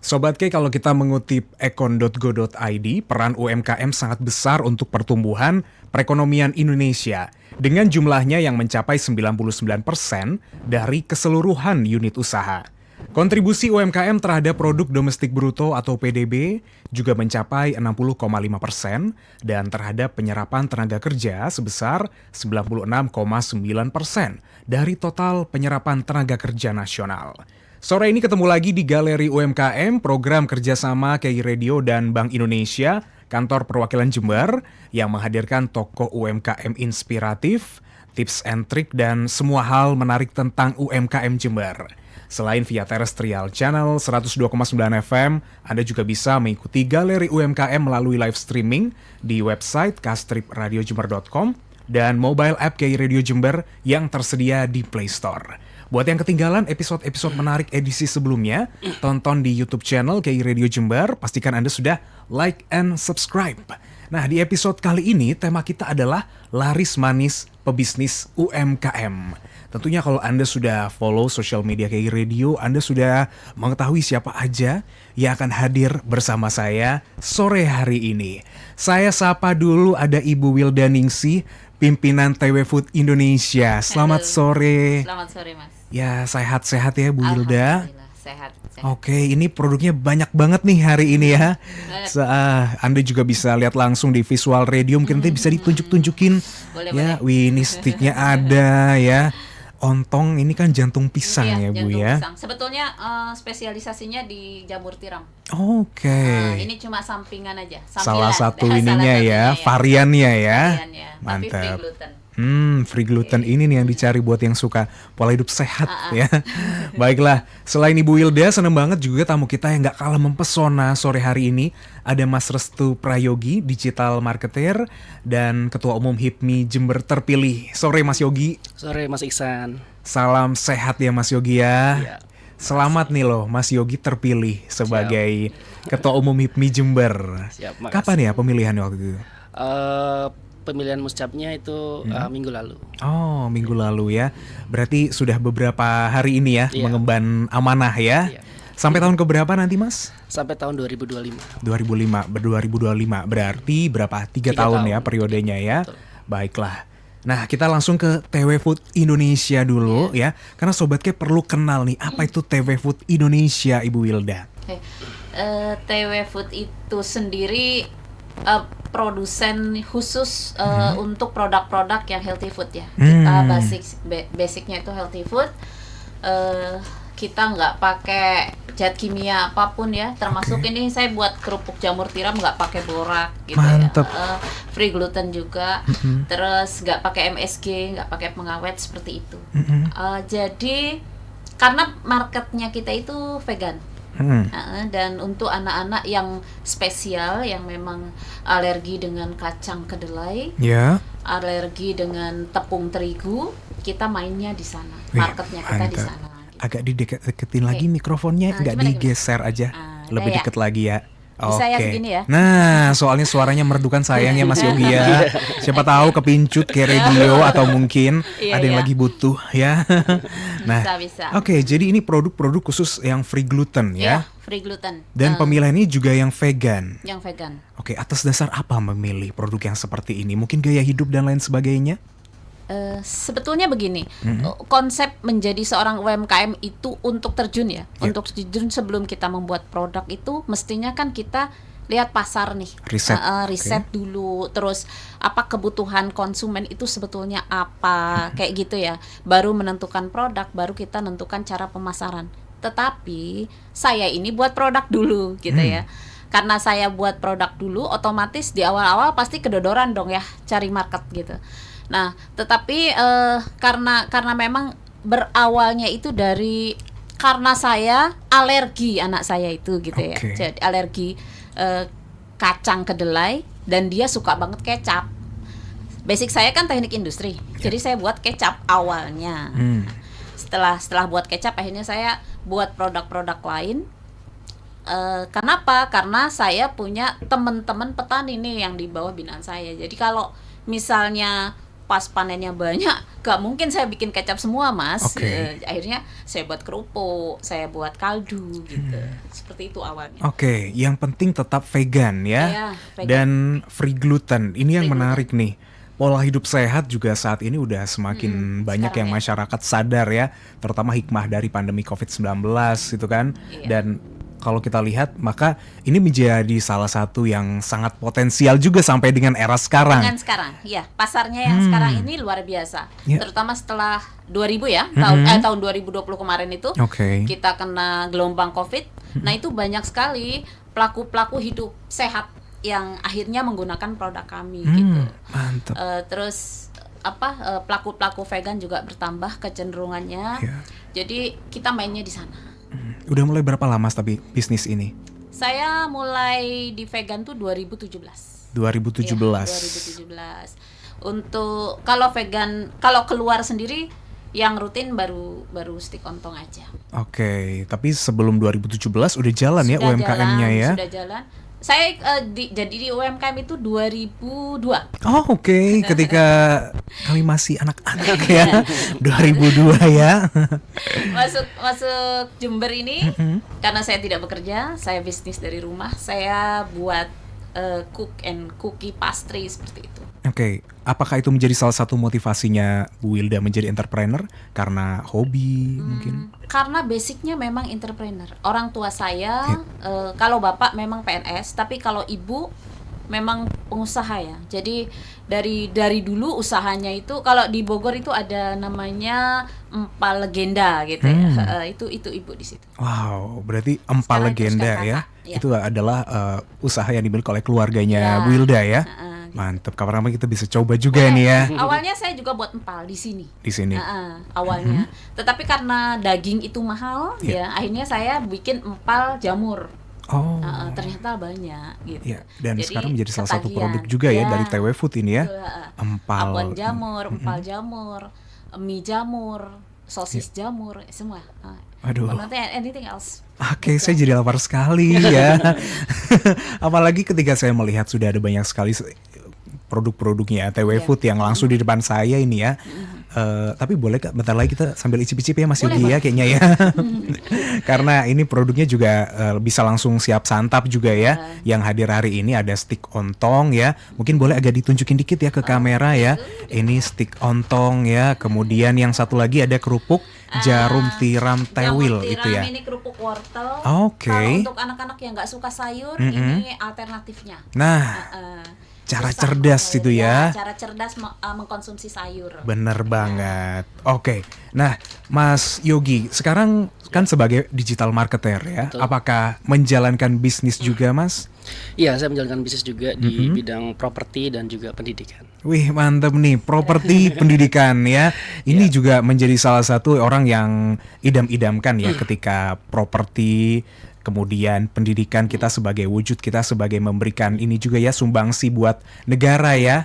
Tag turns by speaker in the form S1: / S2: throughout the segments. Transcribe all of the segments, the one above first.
S1: Sobat K, kalau kita mengutip ekon.go.id, peran UMKM sangat besar untuk pertumbuhan perekonomian Indonesia dengan jumlahnya yang mencapai 99% dari keseluruhan unit usaha. Kontribusi UMKM terhadap produk domestik bruto atau PDB juga mencapai 60,5% dan terhadap penyerapan tenaga kerja sebesar 96,9% dari total penyerapan tenaga kerja nasional. Sore ini ketemu lagi di Galeri UMKM, program kerjasama KI Radio dan Bank Indonesia, Kantor Perwakilan Jember, yang menghadirkan tokoh UMKM inspiratif, tips and trik, dan semua hal menarik tentang UMKM Jember. Selain via terrestrial channel 102,9 FM, Anda juga bisa mengikuti Galeri UMKM melalui live streaming di website kastripradioJember.com dan mobile app KI Radio Jember yang tersedia di Play Store. Buat yang ketinggalan episode-episode menarik edisi sebelumnya, tonton di YouTube channel KI Radio Jember, pastikan Anda sudah like and subscribe. Nah, di episode kali ini tema kita adalah laris manis pebisnis UMKM. Tentunya kalau Anda sudah follow social media KI Radio, Anda sudah mengetahui siapa aja yang akan hadir bersama saya sore hari ini. Saya sapa dulu ada Ibu Wilda Ningsih, pimpinan TW Food Indonesia. Selamat sore.
S2: Selamat sore, Mas.
S1: Ya, sehat-sehat ya Bu Wilda.
S2: Alhamdulillah, sehat.
S1: Oke, ini produknya banyak banget nih hari ini ya. Anda juga bisa lihat langsung di visual radio, mungkin nanti bisa ditunjuk-tunjukin.
S2: Boleh.
S1: Wih, ini sticknya ada ya. Ontong ini kan jantung pisang ya Bu ya.
S2: Pisang. Sebetulnya spesialisasinya di jamur tiram.
S1: Oke.
S2: Ini cuma sampingan aja.
S1: Salah satu ininya ya, variannya ya.
S2: Tapi free
S1: Mantap.
S2: gluten.
S1: Free gluten ini nih yang dicari buat yang suka pola hidup sehat ya. Baiklah, selain Ibu Wilda, seneng banget juga tamu kita yang gak kalah mempesona sore hari ini. Ada Mas Restu Prayogi, digital marketer dan Ketua Umum HIPMI Jember terpilih. Sore Mas Yogi.
S3: Sore Mas Iksan.
S1: Salam sehat ya Mas Yogi ya.
S3: Ya.
S1: Selamat nih loh Mas Yogi terpilih sebagai Ketua Umum HIPMI Jember.
S3: Siap, makasih.
S1: Kapan ya pemilihannya waktu itu?
S3: Pemilihan muscapnya itu minggu lalu.
S1: Oh, minggu lalu ya. Berarti sudah beberapa hari ini ya,
S3: Iya.
S1: mengemban amanah ya.
S3: Iya.
S1: Sampai tahun keberapa nanti Mas?
S3: Sampai tahun 2025.
S1: 2025 berarti berapa? 3 tahun ya periodenya ya.
S3: Betul.
S1: Baiklah. Nah, kita langsung ke TW Food Indonesia dulu ya. Karena Sobat K perlu kenal nih, apa itu TW Food Indonesia, Ibu Wilda?
S2: TW Food itu sendiri produsen khusus untuk produk-produk yang healthy food ya. Kita basicnya itu healthy food. Kita nggak pakai zat kimia apapun ya, termasuk ini saya buat kerupuk jamur tiram nggak pakai borak gitu.
S1: Mantep.
S2: Ya. Free gluten juga, terus nggak pakai MSG, nggak pakai pengawet seperti itu. Jadi karena marketnya kita itu vegan. Dan untuk anak-anak yang spesial, yang memang alergi dengan kacang kedelai, alergi dengan tepung terigu, kita mainnya di sana. Marketnya kita di sana.
S1: Agak dideketin lagi mikrofonnya, nggak digeser aja, lebih
S2: ya.
S1: deket lagi ya.
S2: Bisa ya segini ya?
S1: Nah, soalnya suaranya merdukan sayangnya Mas Yogi ya. Siapa tahu kepincut ke radio atau mungkin ada yang lagi butuh ya. Nah,
S2: bisa.
S1: Oke, jadi ini produk-produk khusus yang free gluten ya.
S2: Free gluten.
S1: Dan pemilihannya juga yang vegan.
S2: Yang vegan.
S1: Oke, atas dasar apa memilih produk yang seperti ini? Mungkin gaya hidup dan lain sebagainya?
S2: Sebetulnya begini, konsep menjadi seorang UMKM itu untuk terjun ya. Untuk terjun sebelum kita membuat produk itu mestinya kan kita lihat pasar nih, riset dulu, terus apa kebutuhan konsumen itu sebetulnya apa, kayak gitu ya. Baru menentukan produk, baru kita menentukan cara pemasaran. Tetapi saya ini buat produk dulu gitu ya. Karena saya buat produk dulu, otomatis di awal-awal pasti kedodoran dong ya cari market gitu. Nah, tetapi karena memang berawalnya itu dari karena saya alergi anak saya itu gitu ya. Jadi alergi kacang kedelai dan dia suka banget kecap. Basic saya kan teknik industri. Jadi saya buat kecap awalnya. Setelah buat kecap akhirnya saya buat produk-produk lain. Kenapa? Karena saya punya teman-teman petani nih yang di bawah binaan saya. Jadi kalau misalnya pas panennya banyak, gak mungkin saya bikin kecap semua, Mas.
S1: Oke.
S2: Akhirnya saya buat kerupuk, saya buat kaldu gitu. Seperti itu awalnya.
S1: Oke, yang penting tetap vegan ya.
S2: Iya, vegan.
S1: Dan free gluten. Ini yang
S2: Free
S1: menarik nih. Pola hidup sehat juga saat ini udah semakin banyak yang
S2: sekarang ya.
S1: masyarakat sadar ya, terutama hikmah dari pandemi COVID-19 itu kan.
S2: Iya.
S1: Dan kalau kita lihat, maka ini menjadi salah satu yang sangat potensial juga sampai dengan era sekarang.
S2: Dengan sekarang, ya pasarnya yang sekarang ini luar biasa,
S1: Ya.
S2: terutama setelah 2000 ya, tahun 2020 kemarin itu
S1: Oke.
S2: kita kena gelombang COVID. Nah itu banyak sekali pelaku hidup sehat yang akhirnya menggunakan produk kami gitu.
S1: Mantap.
S2: Terus pelaku vegan juga bertambah kecenderungannya.
S1: Ya.
S2: Jadi kita mainnya di sana.
S1: Udah mulai berapa lama tapi bisnis ini?
S2: Saya mulai di vegan tuh 2017.
S1: 2017.
S2: Iya, 2017. Untuk kalau vegan, kalau keluar sendiri yang rutin baru stick ontong aja.
S1: Oke, tapi sebelum 2017 udah jalan ya
S2: Sudah
S1: UMKM-nya
S2: jalan,
S1: ya?
S2: Sudah jalan. Saya jadi di UMKM itu 2002.
S1: Oh oke, ketika kami masih anak-anak ya, 2002 ya.
S2: Masuk Jember ini karena saya tidak bekerja, saya bisnis dari rumah. Saya buat cook and cookie pastry seperti itu.
S1: Oke, apakah itu menjadi salah satu motivasinya Bu Wilda menjadi entrepreneur? Karena hobi mungkin?
S2: Karena basicnya memang entrepreneur. Orang tua saya, kalau bapak memang PNS, tapi kalau ibu memang pengusaha ya. Jadi dari dulu usahanya itu, kalau di Bogor itu ada namanya Empal Legenda gitu ya. Itu ibu di situ.
S1: Wow, berarti Empal
S2: Sekarang itu
S1: Legenda
S2: sudah
S1: ya?
S2: kakak, ya.
S1: Itu adalah usaha yang dimiliki oleh keluarganya
S2: Ya.
S1: Bu Wilda ya?
S2: Gitu.
S1: Mantap, kapan-kapan kita bisa coba juga nih ya
S2: Awalnya saya juga buat empal di sini.
S1: di sini.
S2: Awalnya. Tetapi karena daging itu mahal, ya akhirnya saya bikin empal jamur.
S1: Oh.
S2: Ternyata banyak gitu.
S1: Ya, dan
S2: Jadi,
S1: sekarang menjadi salah satu
S2: ketagihan.
S1: produk juga ya
S2: Ya,
S1: dari TW Food ini ya.
S2: betul,
S1: Empal.
S2: Abon jamur, empal jamur, mie jamur, sosis jamur, semua.
S1: Aduh.
S2: Not anything else.
S1: Oke, saya jadi lapar sekali ya. Apalagi ketika saya melihat sudah ada banyak sekali produk-produknya TW Food yang langsung di depan saya ini ya. Tapi boleh Kak, bentar lagi kita sambil icip-icip ya Mas Yogi ya kayaknya ya. Karena ini produknya juga bisa langsung siap santap juga ya. Yang hadir hari ini ada stick ontong ya. Mungkin boleh agak ditunjukin dikit ya ke kamera ya. Ini stick ontong ya. Kemudian yang satu lagi ada kerupuk jarum tiram tewil
S2: Jamur
S1: itu
S2: tiram,
S1: ya.
S2: ini kerupuk wortel.
S1: Oke.
S2: Kalau untuk anak-anak yang nggak suka sayur, ini alternatifnya.
S1: Nah, cara cerdas itu ya.
S2: Cara cerdas mengkonsumsi sayur.
S1: Bener banget. Oke. Nah, Mas Yogi, sekarang kan sebagai digital marketer ya,
S3: Betul.
S1: apakah menjalankan bisnis juga, Mas?
S3: Iya, saya menjalankan bisnis juga di bidang properti dan juga pendidikan.
S1: Wih, mantep nih, properti pendidikan ya. Ini juga menjadi salah satu orang yang idam-idamkan ya ketika properti, kemudian pendidikan kita sebagai wujud kita sebagai memberikan ini juga ya sumbangsi buat negara ya.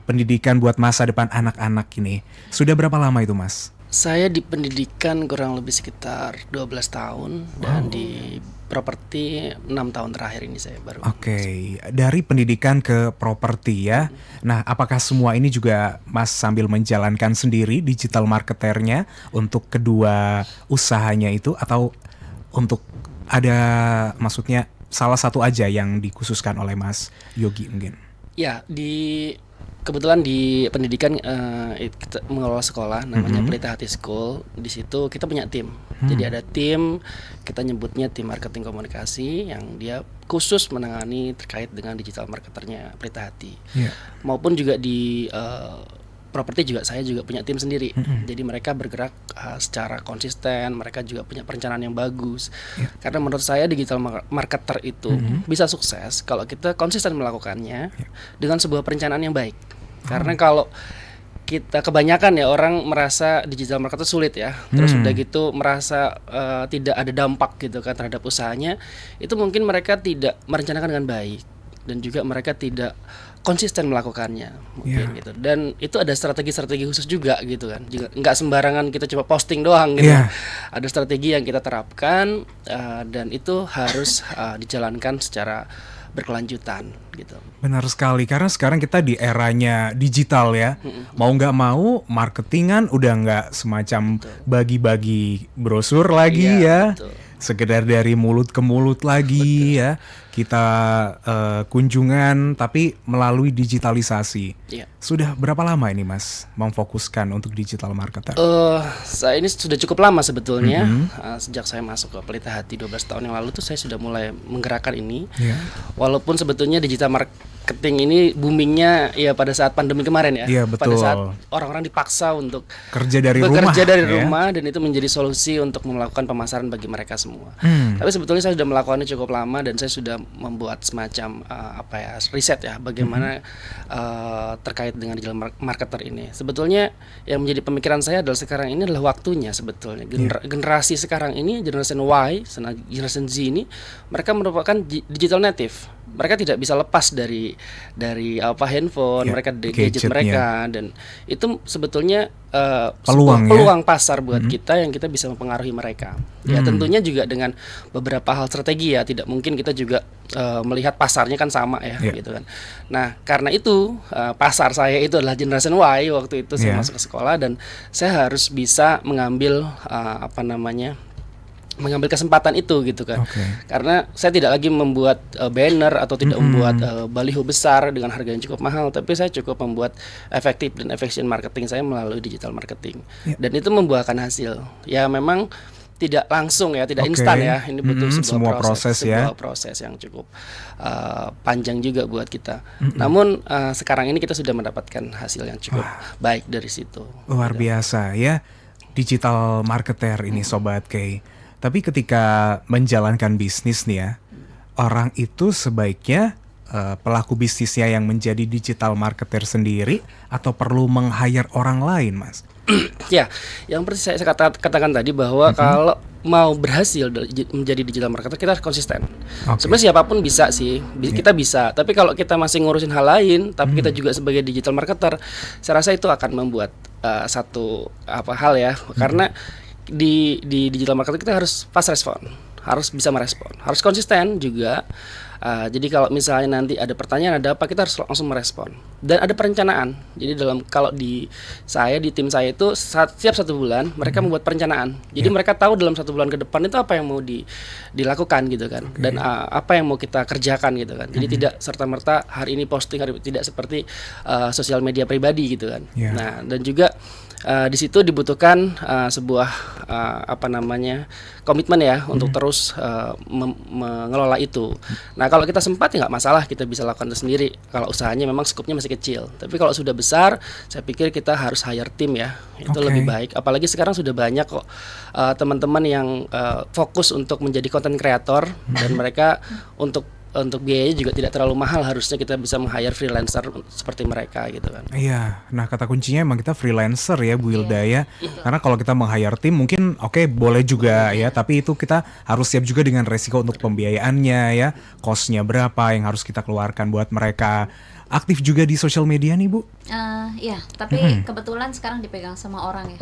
S1: Pendidikan buat masa depan anak-anak ini. Sudah berapa lama itu, Mas?
S3: Saya di pendidikan kurang lebih sekitar 12 tahun dan di properti 6 tahun terakhir ini saya baru.
S1: Oke, dari pendidikan ke properti ya. Nah, apakah semua ini juga Mas sambil menjalankan sendiri digital marketernya untuk kedua usahanya itu atau untuk ada maksudnya salah satu aja yang dikhususkan oleh Mas Yogi mungkin?
S3: Ya, kebetulan di pendidikan kita mengelola sekolah namanya Pelita Hati School. Di situ kita punya tim. Jadi ada tim, kita nyebutnya tim marketing komunikasi yang dia khusus menangani terkait dengan digital marketernya Pelita Hati.
S1: Iya.
S3: Maupun juga di properti juga saya juga punya tim sendiri. Jadi mereka bergerak secara konsisten, mereka juga punya perencanaan yang bagus. Karena menurut saya digital marketer itu bisa sukses kalau kita konsisten melakukannya dengan sebuah perencanaan yang baik. Karena kalau kita kebanyakan ya orang merasa digital marketer sulit ya, terus udah gitu merasa tidak ada dampak gitu kan terhadap usahanya, itu mungkin mereka tidak merencanakan dengan baik dan juga mereka tidak konsisten melakukannya mungkin gitu. Dan itu ada strategi-strategi khusus juga gitu kan. Juga nggak sembarangan kita coba posting doang gitu. Ada strategi yang kita terapkan dan itu harus dijalankan secara berkelanjutan gitu.
S1: Benar sekali, karena sekarang kita di eranya digital ya. Mau nggak mau, marketingan udah nggak semacam bagi-bagi brosur lagi
S3: Iya,
S1: ya.
S3: betul.
S1: Sekedar dari mulut ke mulut lagi ya. Kita kunjungan tapi melalui digitalisasi.
S3: Iya.
S1: Sudah berapa lama ini Mas memfokuskan untuk digital marketer?
S3: Saya ini sudah cukup lama sebetulnya. Sejak saya masuk ke Pelita Hati 12 tahun yang lalu tuh saya sudah mulai menggerakkan ini.
S1: Ya.
S3: Walaupun sebetulnya digital marketing ini boomingnya ya pada saat pandemi kemarin ya.
S1: Iya,
S3: Pada
S1: betul.
S3: saat orang-orang dipaksa untuk
S1: Kerja dari
S3: bekerja
S1: rumah
S3: dari
S1: ya.
S3: rumah, dan itu menjadi solusi untuk melakukan pemasaran bagi mereka semua.
S1: Hmm.
S3: Tapi sebetulnya saya sudah melakukannya cukup lama, dan saya sudah membuat semacam riset ya bagaimana terkait dengan digital marketer ini. Sebetulnya yang menjadi pemikiran saya adalah sekarang ini adalah waktunya sebetulnya. Generasi sekarang ini, generation Y, generation Z ini, mereka merupakan digital native. Mereka tidak bisa lepas dari handphone, mereka gadget
S1: gadgetnya.
S3: mereka, dan itu sebetulnya
S1: Peluang
S3: sebuah
S1: ya?
S3: peluang pasar buat kita yang kita bisa mempengaruhi mereka. Ya tentunya juga dengan beberapa hal strategi ya, tidak mungkin kita juga melihat pasarnya kan sama ya, gitu kan. Nah karena itu pasar saya itu adalah generation Y waktu itu saya masuk ke sekolah, dan saya harus bisa mengambil mengambil kesempatan itu gitu kan. Karena saya tidak lagi membuat banner atau tidak membuat baliho besar dengan harga yang cukup mahal, tapi saya cukup membuat efektif dan efisien marketing saya melalui digital marketing. Dan itu membuahkan hasil. Ya memang tidak langsung ya, tidak instan ya. Ini butuh sebuah proses yang cukup panjang juga buat kita. Namun sekarang ini kita sudah mendapatkan hasil yang cukup baik dari situ.
S1: Luar biasa ya, digital marketer ini Sobat Kay. Tapi ketika menjalankan bisnis nih ya, orang itu sebaiknya pelaku bisnisnya yang menjadi digital marketer sendiri atau perlu meng-hire orang lain, Mas?
S3: Ya, yang seperti saya katakan tadi bahwa kalau mau berhasil menjadi digital marketer, kita harus konsisten. Sebenarnya siapapun bisa sih, kita bisa. Tapi kalau kita masih ngurusin hal lain, tapi kita juga sebagai digital marketer, saya rasa itu akan membuat satu hal ya, karena di digital marketing kita harus fast respon, harus bisa merespon, harus konsisten juga. Jadi kalau misalnya nanti ada pertanyaan, ada apa, kita harus langsung merespon, dan ada perencanaan. Jadi kalau di tim saya itu setiap 1 bulan mereka membuat perencanaan. Jadi mereka tahu dalam 1 bulan ke depan itu apa yang mau dilakukan gitu kan, dan apa yang mau kita kerjakan gitu kan. Jadi tidak serta-merta hari ini posting, tidak seperti sosial media pribadi gitu kan. Nah, dan juga di situ dibutuhkan sebuah komitmen ya untuk terus mengelola itu. Nah kalau kita sempat ya nggak masalah, kita bisa lakukan itu sendiri kalau usahanya memang skupnya masih kecil. Tapi kalau sudah besar, saya pikir kita harus hire tim ya, itu lebih baik. Apalagi sekarang sudah banyak kok teman-teman yang fokus untuk menjadi content creator, dan mereka untuk biayanya juga tidak terlalu mahal. Harusnya kita bisa meng-hire freelancer seperti mereka gitu kan.
S1: Iya, nah kata kuncinya emang kita freelancer ya Bu Hilda ya. Karena kalau kita meng-hire tim mungkin boleh juga ya, tapi itu kita harus siap juga dengan resiko untuk pembiayaannya ya. Cost-nya berapa yang harus kita keluarkan buat mereka. Aktif juga di sosial media nih Bu?
S2: Iya, tapi kebetulan sekarang dipegang sama orang ya.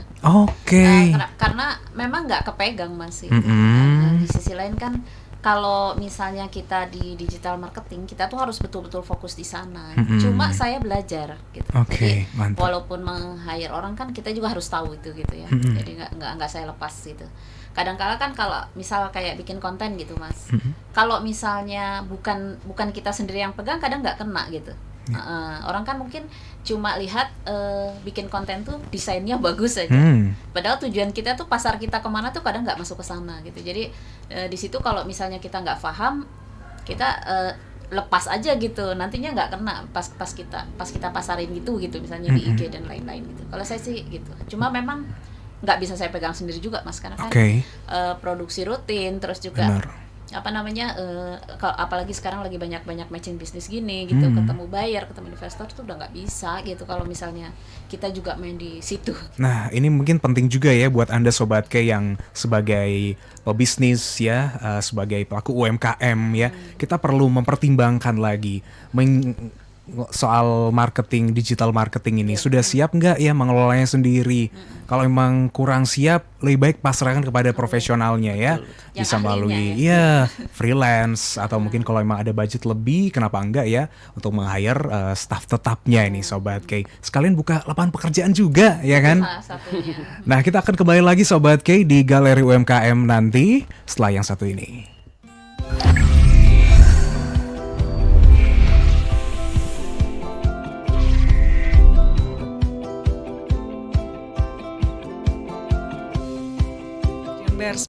S2: Karena memang nggak kepegang masih. Di sisi lain kan, kalau misalnya kita di digital marketing, kita tuh harus betul-betul fokus di sana. Cuma saya belajar gitu. Jadi
S1: mantap.
S2: walaupun meng-hire orang kan kita juga harus tahu itu gitu ya. Jadi nggak saya lepas gitu. Kadang-kala kan kalau misal kayak bikin konten gitu Mas, kalau misalnya bukan kita sendiri yang pegang, kadang nggak kena gitu. Orang kan mungkin cuma lihat bikin konten tuh desainnya bagus aja, padahal tujuan kita tuh, pasar kita kemana tuh kadang nggak masuk ke sana gitu. Jadi di situ kalau misalnya kita nggak paham, kita lepas aja gitu, nantinya nggak kena pas kita pasarin gitu misalnya di IG dan lain-lain gitu. Kalau saya sih gitu, cuma memang nggak bisa saya pegang sendiri juga Mas, karena kan produksi rutin, terus juga apalagi sekarang lagi banyak matching bisnis gini gitu, ketemu buyer, ketemu investor tuh udah nggak bisa gitu kalau misalnya kita juga main di situ.
S1: Nah ini mungkin penting juga ya buat Anda Sobat Kay yang sebagai pebisnis ya, sebagai pelaku UMKM ya, kita perlu mempertimbangkan lagi soal marketing, digital marketing ini sudah siap nggak ya mengelolanya sendiri? Kalau emang kurang siap, lebih baik pasrahkan kepada profesionalnya ya.
S2: Yang
S1: Bisa melalui
S2: ahlinya
S1: freelance atau mungkin kalau emang ada budget lebih, kenapa enggak ya untuk meng-hire staff tetapnya ini Sobat K. Sekalian buka lapangan pekerjaan juga ya kan?
S2: Salah satunya.
S1: Nah, kita akan kembali lagi Sobat K di Galeri UMKM nanti setelah yang satu ini.